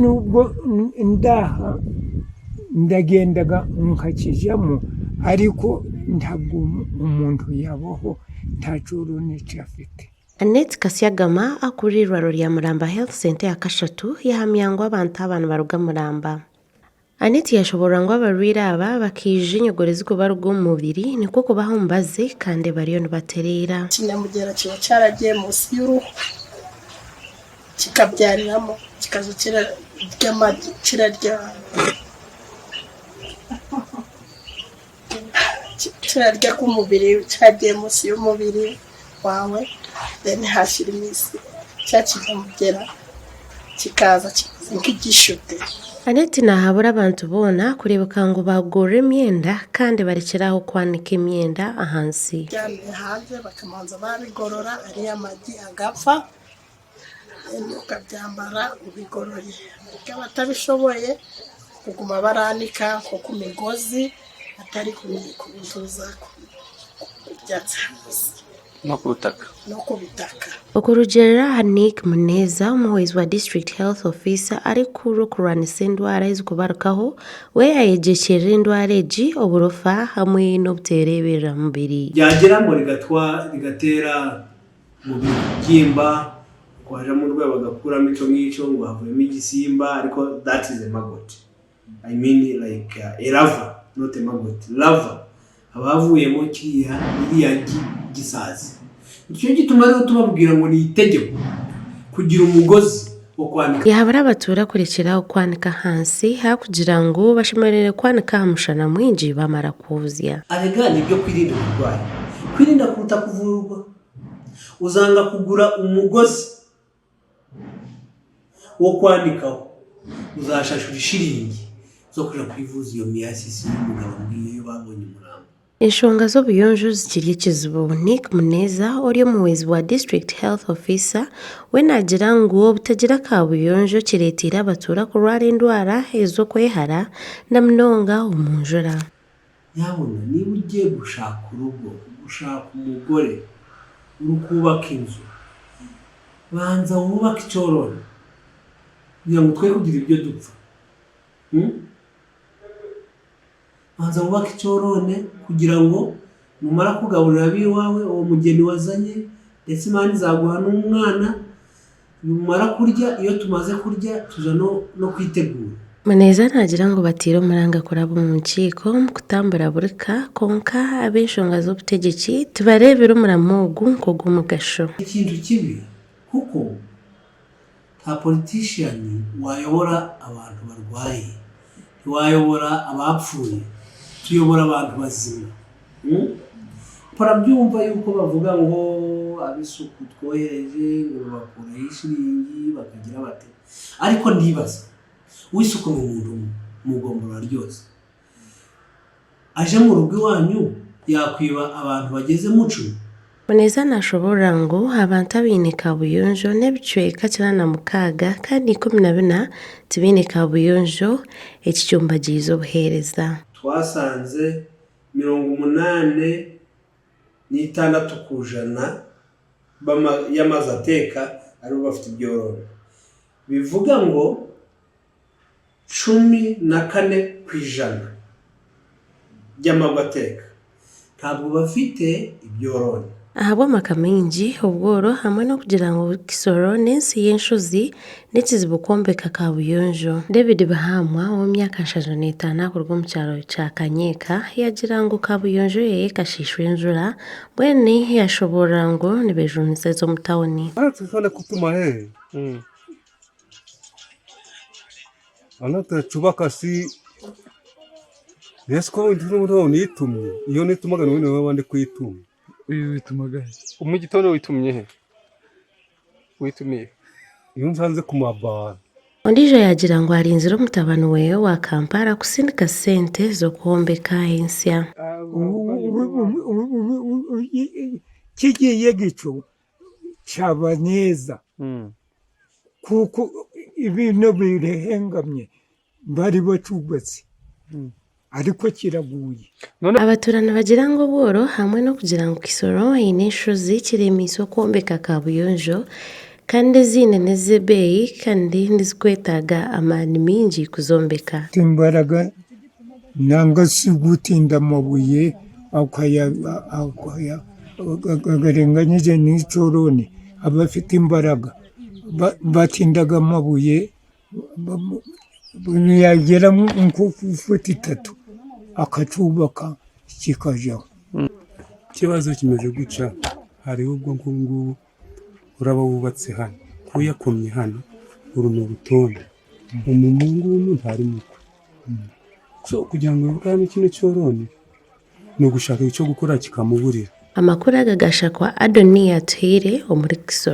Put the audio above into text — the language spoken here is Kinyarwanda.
nubwo ndaha ndagendaga nkakijamo ariko ntabwo umuntu yabaho ntacuro n'icyo afite. Annette Kasyagama akuri irwaro rya Muramba Health Center ya Kashatu yahamya ngo abantu baruga Muramba. Annette yashobora ngo abarwira aba bakije inyogorezi ko baruga umubiri niko kubahumbaze kandi bariyo ntibaterera. Kinyamugera kiba cyaragiye munsi y'uruhu kikabyariramo kikaza kirarya k'umubiri cyagiye munsi y'umubiri wawe then hashira iminsi cyakinyamugera kikaza nk'igishute. Annette nahabura abantu bona kuribuka ngo bagore imyenda kandi barekeraho kwanika imyenda ahansi. Cyane hanze bakamanza babigorora ari amagi agapfa ukabyambara ubigoroye. Abatabishoboye kuguma baranika nko ku migozi atari kubizuza byatsi no kubutaka. Okurugera Hanik Muneza umuyobozi wa District Health Officer ari kurukuranisa indwara izikubarukaho we yayegekera indwara eji oburofa hamwe n'obuterebera mubiri. Byagera ngo rigatera mu byimba kwaja mu rwego bagakuramo ico ngico ngo havuyemo igisimba ariko that is a maggot. I mean like a larva, not a maggot. Larva abavuyemo kiriya gisazi. Icyo gituma rero tubabwira ngo ni itegeko kugira umugozi wo kwanika. Yahabara abatura kurekeraho kwanika hansi kugira ngo bashimerere kwanika hamushana mwinji bamara kuzya. Arega nibyo kwirinda kurwara. Kwirinda kuruta kuvurwa. Uzanga kugura umugozi wo kwanikaho. Uzashashura ishiringi zo kuja kwivuza iyo miyasisi y'umugabo ngiyo babonye Muramba. Inshonga z'obuyonjo zikiri ikizibu. Nick Muneza uri umuyobozi wa District Health Officer we nagira ngo butagira kabuyonjo kiretira abatura kurwara indwara ezo kwehara na mnonga umunjura. Yabona niba ugiye gushaka urugo, gushaka umugore, urukubaka inzu, banza wubaka icyororo kugira ngo twe kugira ibyo dupfa. Banza wubaka icyorone kugira ngo numara kugaburira abiwawe uwo mugeni wazanye ndetse Imana izaguha n'umwana numara kurya. Iyo tumaze kurya tuza no kwitegura. Muneza nagira ngo batire umuranga kuraba mu nkiko mu kutambura burika konka ab'inshonga z'obutegeki tubarebera umuramugu nko gumugasho. Ikintu kibi kuko nta politician wayobora abantu barwaye, wayobora abapfuye, tuyobora abantu bazima. Parabyumva yuko bavuga ngo abisuku twohereje ngo bakura ishiringi bakagira bate, ariko ndibaza wisuku mu muntu mugombora ryose aje mu rugo iwanyu yakwiba abantu bageze mucu. Muneza nashobora ngo abantu abinika buyonjo n'ebicweka kirana mukaga kandi 14 tibinika buyonjo ekicyumba gizo buhereza. Twasanze 86% yamaze ateka ari bafite ibyororo. Bivuga ngo 14% y'amagwateka ntabwo bafite ibyororo. Ahabwa makamenji ubworo hamwe no kugira ngo kisoro nensi yenshuzi nekizibukombeka kabuyonjo. David Bahamwa wo myaka 15 kurwo mu cyaro cya Kanyeka yagira ngo kabuyonjo yeye kashishwe injura bwene yashobora ngo nibejunise zo mutawoni. Tushobora kutuma he anata chubaka si Yesko nduru nitumye iyo nitumaga none wabande kwitumye. Uyu witumaga mu gitondo witumye he? Witumiye iyo nsanze ku mabara. Ondijo yagira ngo ari inzira mutabano wewe wa Kampala kusindika sente zo kuhombeka ensya. Kigiye gicu cyaba neza kuko ibintu birehengamye bari bacubatse ariko kiraguye. Abaturana bagira ngo boro hamwe no kugira ngo kisoro inesho zikire miso kuhombeka kabuyonjo kandi ezindi n'ez'ebeeyi kandi nizikwetaaga amaani mingi kuzombeka. imbaraga nanga si gutinda amabuye akarenganyije n'icoroni. Abafite imbaraga batindaga amabuye yagera nko ku futi 3 akacubaka kikajaho. Ikibazo kimeze guca hariho ubwo ngubu uraba wubatse hano kuyakomye hano uru mu rutonde umumungu w'umuntu ari muko so kugira ngo ubwane kino cyoroni no gushaka icyo gukora kikamuburira. Amakuru agagasha kwa Adoniya Tuire wo muri Kisoro.